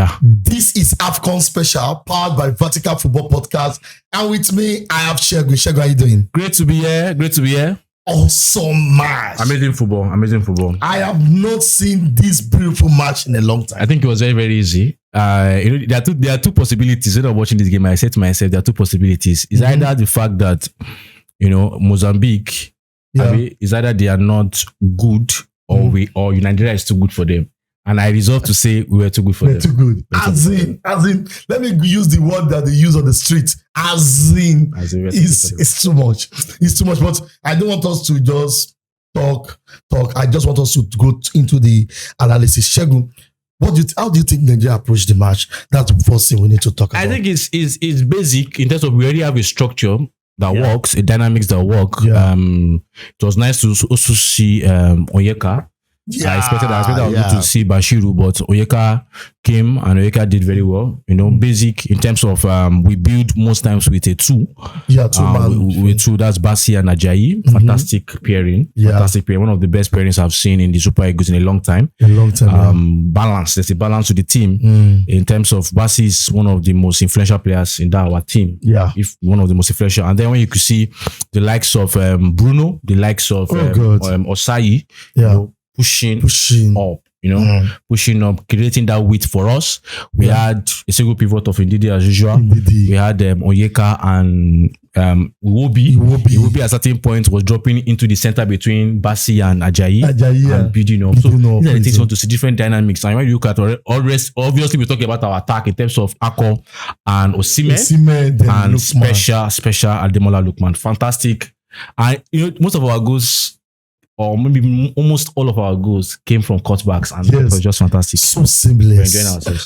Yeah. This is AFCON special, powered by Vertical Football Podcast. And with me, I have Shegu. Shegu, how are you doing? Great to be here. Awesome match. Amazing football. I have not seen this beautiful match in a long time. I think it was very, very easy. There are two possibilities. When I'm watching this game, I said to myself, there are two possibilities. It's either the fact that, Mozambique, is either they are not good or Nigeria is too good for them. And I resolved to say we were too good for them. Too good. As in, let me use the word that they use on the street. It's too much. It's too much. But I don't want us to just talk. I just want us to go into the analysis. Shegun, how do you think Nigeria approached the match? That's the first thing we need to talk about. I think it's basic in terms of we already have a structure that works, a dynamics that work. Yeah. It was nice to also see Onyeka. I expected I was good to see Bashiru, but Onyeka came and Onyeka did very well. Basic in terms of we build most times with a two. Yeah, two-man. With two, that's Basi and Ajayi. Fantastic pairing. Yeah. Fantastic pairing. One of the best pairings I've seen in the Super Eagles in a long time. Balance. There's a balance to the team. In terms of Basi is one of the most influential players in our team. Yeah. If one of the most influential. And then when you could see the likes of Bruno, the likes of Osayi, pushing up, pushing up, creating that width for us. We had a single pivot of Ndidi as usual. We had Onyeka and Iwobi at a certain point was dropping into the center between Basi and Ajayi and building up. So these are the things you want to see, different dynamics. And when you look at obviously we're talking about our attack in terms of Akor and Osimhen and Lookman. special Ademola Lookman. Fantastic. And most of our goals, or maybe almost all of our goals, came from cutbacks, and it was just fantastic. So seamless.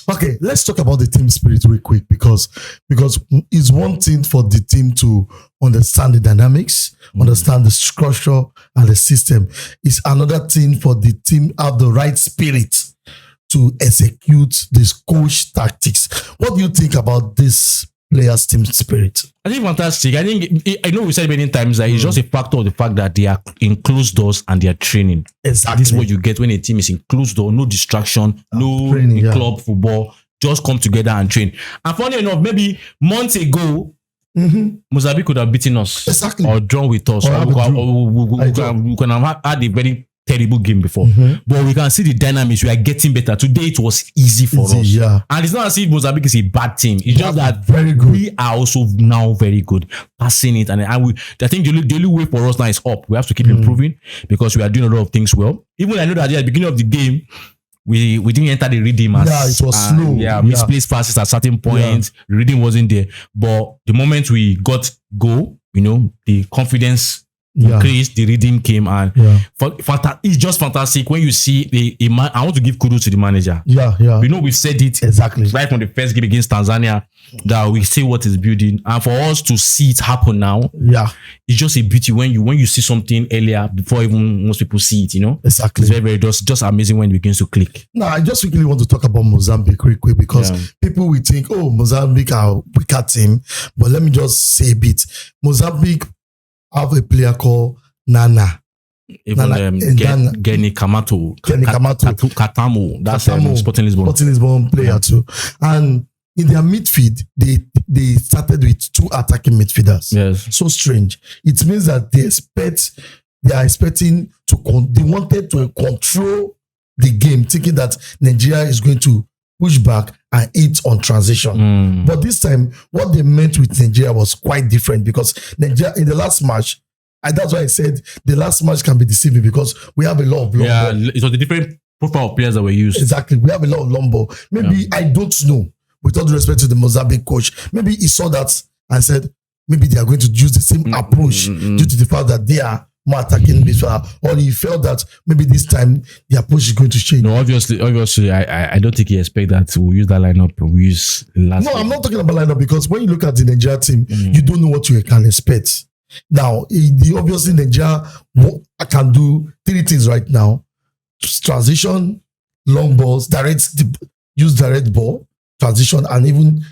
Okay, let's talk about the team spirit real quick because it's one thing for the team to understand the dynamics, understand the structure and the system. It's another thing for the team have the right spirit to execute this coach tactics. What do you think about this players' team spirit? I think fantastic. I know we said many times that it's just a factor of the fact that they are in closed doors and they are training. Exactly. This is what you get when a team is in closed door, no distraction, no club football, just come together and train. And funny enough, maybe months ago, Mozambique could have beaten us or drawn with us. We could have had a very terrible game before, but we can see the dynamics. We are getting better. Today it was easy for us, and it's not as if Mozambique is a bad team. It's just that very good. We are also now very good passing it, and I think the only way for us now is up. We have to keep improving because we are doing a lot of things well. Even I know that at the beginning of the game, we didn't enter the rhythm. It was slow. Misplaced passes at certain points. The rhythm wasn't there, but the moment we got goal, the confidence increased, the rhythm came, and it's just fantastic when you see I want to give kudos to the manager. We've said it exactly right from the first game against Tanzania that we see what is building, and for us to see it happen now, it's just a beauty when you see something earlier before even most people see it. Exactly. It's very, very just amazing when it begins to click. Now, I just quickly want to talk about Mozambique real quick because people will think, Mozambique are a weaker team, but let me just say a bit. Mozambique have a player called Nana. Geni Kamato. Katamo. That's Sporting Lisbon player too. And in their midfield, they started with two attacking midfielders. Yes. So strange. It means that they wanted to control the game, thinking that Nigeria is going to push back and hit on transition. But this time, what they meant with Nigeria was quite different because Nigeria, in the last match, and that's why I said the last match can be deceiving because we have a lot of long ball. It was a different profile of players that were used. Exactly. We have a lot of long ball. Maybe, I don't know, with all due respect to the Mozambique coach, maybe he saw that and said, maybe they are going to use the same approach due to the fact that they are more attacking this, or he felt that maybe this time the approach is going to change. No, obviously, I don't think he expect that we'll use that lineup. We use last. No, I'm not talking about lineup because when you look at the Nigeria team, you don't know what you can expect. Now, obviously Nigeria can do three things right now: transition, long balls, use direct ball, transition, and even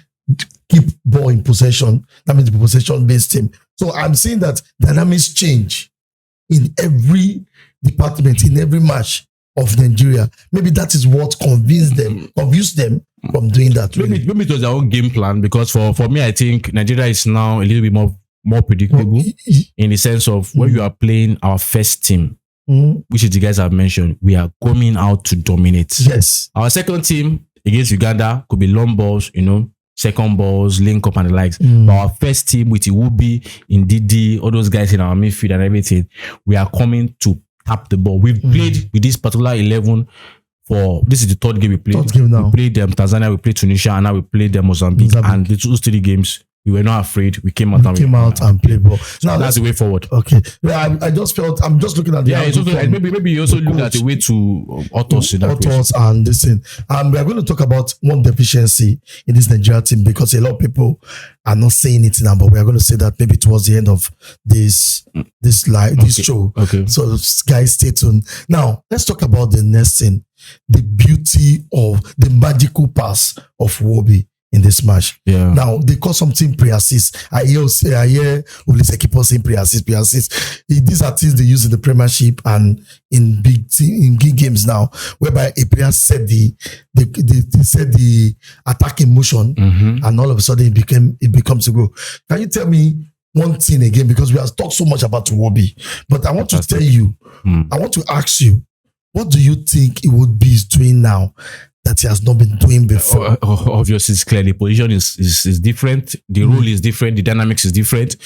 keep ball in possession. That means the possession-based team. So I'm saying that dynamics change in every department, in every match of Nigeria. Maybe that is what confused them from doing that. Really. Maybe it was their own game plan, because for me, I think Nigeria is now a little bit more predictable in the sense of when you are playing our first team, which is the guys I've mentioned, we are coming out to dominate. Yes. Our second team against Uganda could be long balls, second balls, link up and the likes. But our first team with Iwobi, Ndidi, all those guys in our midfield and everything, we are coming to tap the ball. We've played with this particular 11 this is the third game we played. We played Tanzania, we played Tunisia, and now we played Mozambique. And the two 3 games, we were not afraid. We came out and played ball. Now that's the way forward. Okay. Yeah, I just felt, I'm just looking at the it's also, maybe you also look at the way to authors in that authors and this thing. And we are going to talk about one deficiency in this Nigeria team, because a lot of people are not saying it now, but we are going to say that maybe towards the end of this show. Okay. So guys, stay tuned. Now let's talk about the next thing, the beauty of the magical pass of Wobi in this match. Yeah. Now they call something pre-assist. I hear Olise keep on saying pre-assist. These are things they use in the Premiership and in big games now, whereby a player set the attack in motion, and all of a sudden it becomes a goal. Can you tell me one thing again? Because we have talked so much about Wobi, but I want to tell you, I want to ask you, what do you think it would be doing now that he has not been doing before? Obviously, it's clear. The position is different. The role is different. The dynamics is different.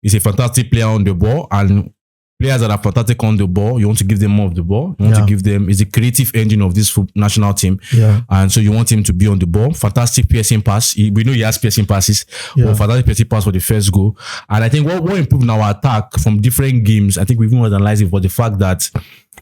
He's a fantastic player on the ball, and players that are fantastic on the ball, you want to give them more of the ball. You want to give them, is the creative engine of this national team. Yeah. And so you want him to be on the ball. Fantastic piercing pass. We know he has piercing passes. But fantastic piercing pass for the first goal. And I think what improved in our attack from different games, I think we've even analyzed it, for the fact that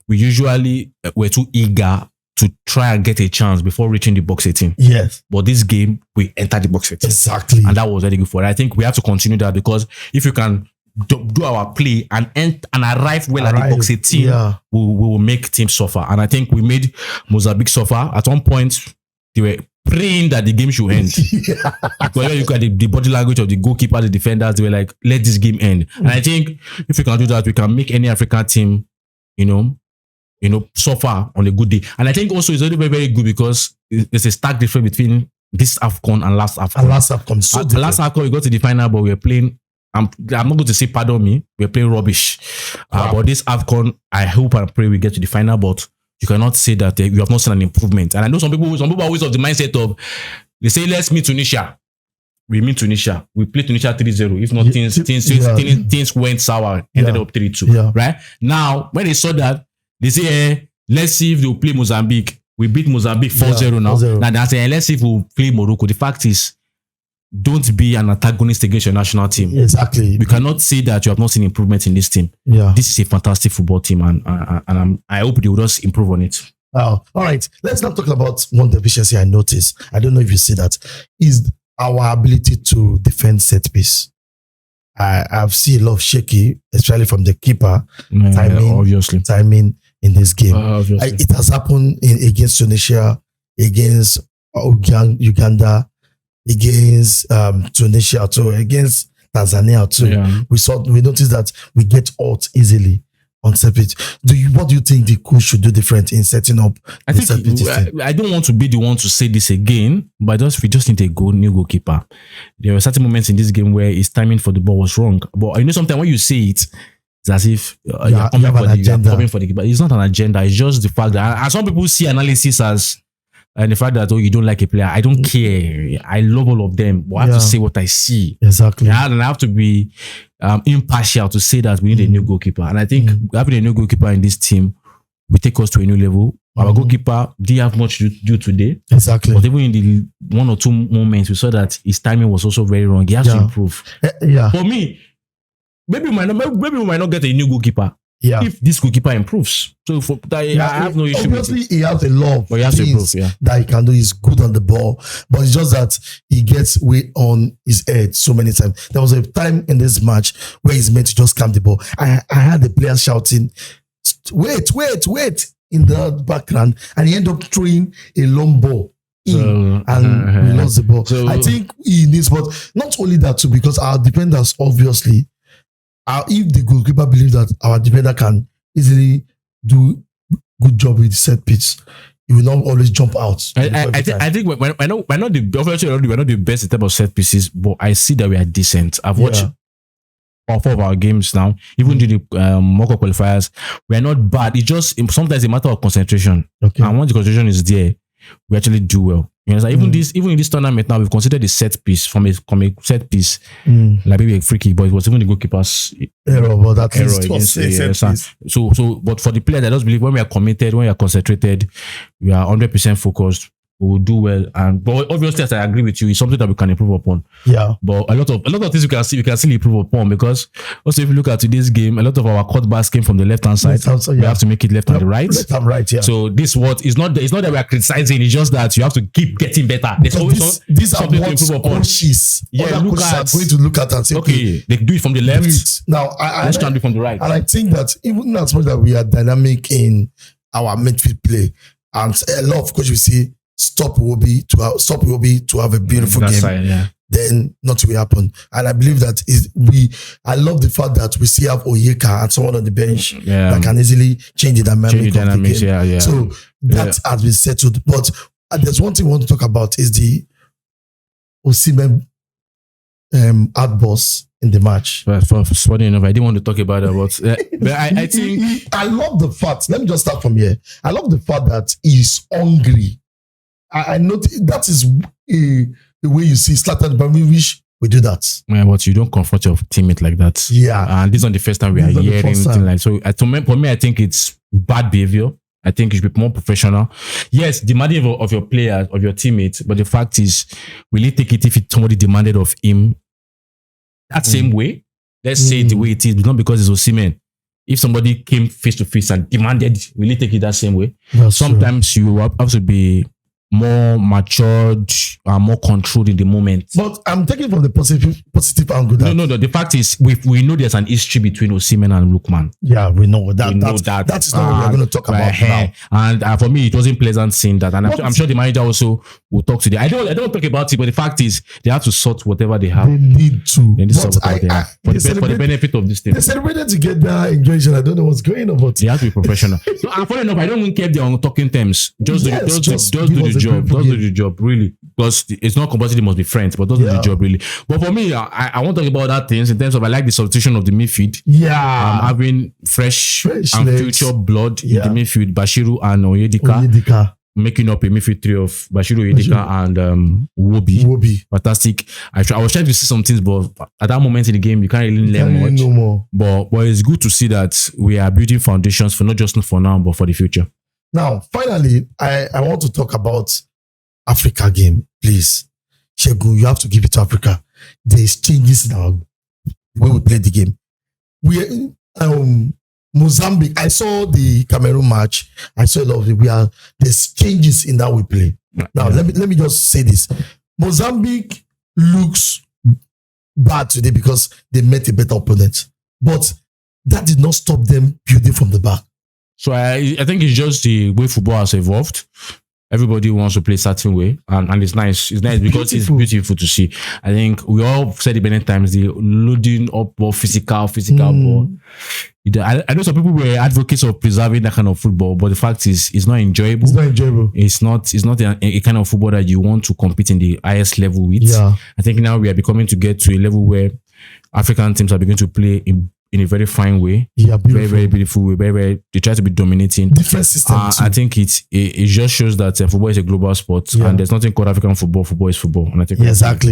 we usually were too eager to try and get a chance before reaching the box 18. Yes. But this game, we entered the box 18. Exactly. And that was very good for it. I think we have to continue that, because if you can do our play and arrive well at the box 18, we will make teams suffer. And I think we made Mozambique suffer. At one point, they were praying that the game should end. Because when you look at the body language of the goalkeeper, the defenders, they were like, let this game end. And I think if we can do that, we can make any African team, suffer on a good day. And I think also it's very, very, very good, because there's a stark difference between this AFCON and last AFCON. Last AFCON, we got to the final, but we were playing, I'm not going to say pardon me, we're playing rubbish. But this AFCON, I hope and pray we get to the final, but you cannot say that you have not seen an improvement. And I know some people always have the mindset of, they say, let's meet Tunisia. We meet Tunisia. We play Tunisia 3-0. If not, things went sour, ended up 3-2. Yeah. Right? Now, when they saw that, they say, let's see if they'll play Mozambique. We beat Mozambique 4-0 now. 4-0. Now they say, let's see if we'll play Morocco. The fact is, don't be an antagonist against your national team. Exactly. You cannot say that you have not seen improvement in this team. Yeah. This is a fantastic football team, and I hope they will just improve on it. All right. Let's now talk about one deficiency I noticed. I don't know if you see that. Is our ability to defend set piece. I've seen a lot of shaky, especially from the keeper. Timing in this game. It has happened against Tunisia, against Uganda, against Tunisia too, against Tanzania too. Yeah. We noticed that we get out easily on set piece. What do you think the coach should do different in setting up the set piece? I don't want to be the one to say this again, but we just need a new goalkeeper. There were certain moments in this game where his timing for the ball was wrong. But sometimes when you say it, it's as if you're coming for the keeper. It's not an agenda. It's just the fact that, and some people see analysis as, and the fact that, you don't like a player. I don't care. I love all of them, but I have to say what I see. Exactly. And I have to be impartial to say that we need a new goalkeeper. And I think having a new goalkeeper in this team will take us to a new level. Our goalkeeper didn't have much to do today. Exactly. But even in the 1 or 2 moments, we saw that his timing was also very wrong. He has to improve. For me, maybe we might not get a new goalkeeper. Yeah. If this goalkeeper improves. So I have no issue with it. Obviously, he has a lot of things improve, that he can do. He's good on the ball. But it's just that he gets weight on his head so many times. There was a time in this match where he's meant to just calm the ball. I had the players shouting, wait, in the background. And he ended up throwing a long ball in and we lost the ball. So, I think he needs, but not only that too, because our defenders, obviously, if the goalkeeper believes that our defender can easily do good job with the set piece, he will not always jump out. I think we're not the best in terms of set pieces, but I see that we are decent. I've watched all 4 of our games now, even during the mock qualifiers. We are not bad. It's just sometimes a matter of concentration. Okay. And once the concentration is there, we actually do well. You know, even in this tournament now, we've considered the set piece from a set piece, like maybe a free kick, but it was even the goalkeeper's error. But that error against so. But for the player that does believe, when we are committed, when we are concentrated, we are 100% focused, we will do well. But obviously, as I agree with you, it's something that we can improve upon. Yeah. But a lot of things we can still improve upon, because also if you look at today's game, a lot of our cutbacks came from the left hand side. We have to make it left and right. Left and right, yeah. So this it's not that we are criticizing, it's just that you have to keep getting better. There's always these something to improve upon. Coaches, look at going to look at and say, okay, they do it from the left. Now let's try to do it from the right. And I think that even as much that we are dynamic in our midfield play, and a lot of coaches will see stop Iwobi to have a beautiful game. Side, then nothing will happen. And I believe that I love the fact that we still have Oyeka and someone on the bench that can easily change the dynamic of the game. So that has been settled. But there's one thing we want to talk about is the Osimhen outburst in the match. But funny enough, I didn't want to talk about it, but I think I love the fact. Let me just start from here. I love the fact that he's hungry. I know that is the way you see Zlatan, but we wish we do that. Yeah, but you don't confront your teammate like that. Yeah. And this is not the first time we are hearing anything like so. For me, I think it's bad behavior. I think you should be more professional. Yes, demanding of your players, of your teammates, but the fact is, will he take it if somebody demanded of him that same way? Let's say it the way it is, not because it's Osimhen. If somebody came face to face and demanded, will he take it that same way? Sometimes you have to be more matured and more controlled in the moment. But I'm taking from the positive angle. No. The fact is, we know there's an history between Osimhen and Lookman. Yeah, we know that. That is not what we're going to talk about now. And for me, it wasn't pleasant seeing that. And I'm sure the manager also will talk to them. I don't talk about it, but the fact is, they have to sort whatever they have. They need to. They need to sort whatever they have for the benefit of this team. They celebrated together, enjoying. I don't know what's going on, but they have to be professional. So, and funny enough, I don't even care if they're on talking terms. Just do the job. Just do the job, really. Because it's not compulsory, they must be friends, but just do the job, really. But for me, I want to talk about that things in terms of I like the substitution of the midfield. Yeah. Having fresh and future blood in the midfield, Bashiru and Oyedika. Making up a midfield three of Bashiru, Oyedika and Wobi. Fantastic. I was trying to see some things, but at that moment in the game, you can't really learn much. No more. But it's good to see that we are building foundations for not just for now, but for the future. Now, finally, I want to talk about Africa game, please. Shegun, you have to give it to Africa. There is changes in our way we play the game. We are Mozambique. I saw the Cameroon match. I saw a lot of it. There's changes in how we play. Now, let me just say this. Mozambique looks bad today because they met a better opponent. But that did not stop them building from the back. So I think it's just the way football has evolved. Everybody wants to play a certain way, and it's nice. It's nice because it's beautiful to see. I think we all said it many times, the loading up ball, physical ball. I know some people were advocates of preserving that kind of football, but the fact is, it's not enjoyable. It's not a kind of football that you want to compete in the highest level with. Yeah. I think now we are becoming to get to a level where African teams are beginning to play in a very fine way, very, very beautiful way, very, they try to be dominating. Different system. I think it just shows that football is a global sport, and there's nothing called African football. Football is football, and I think exactly.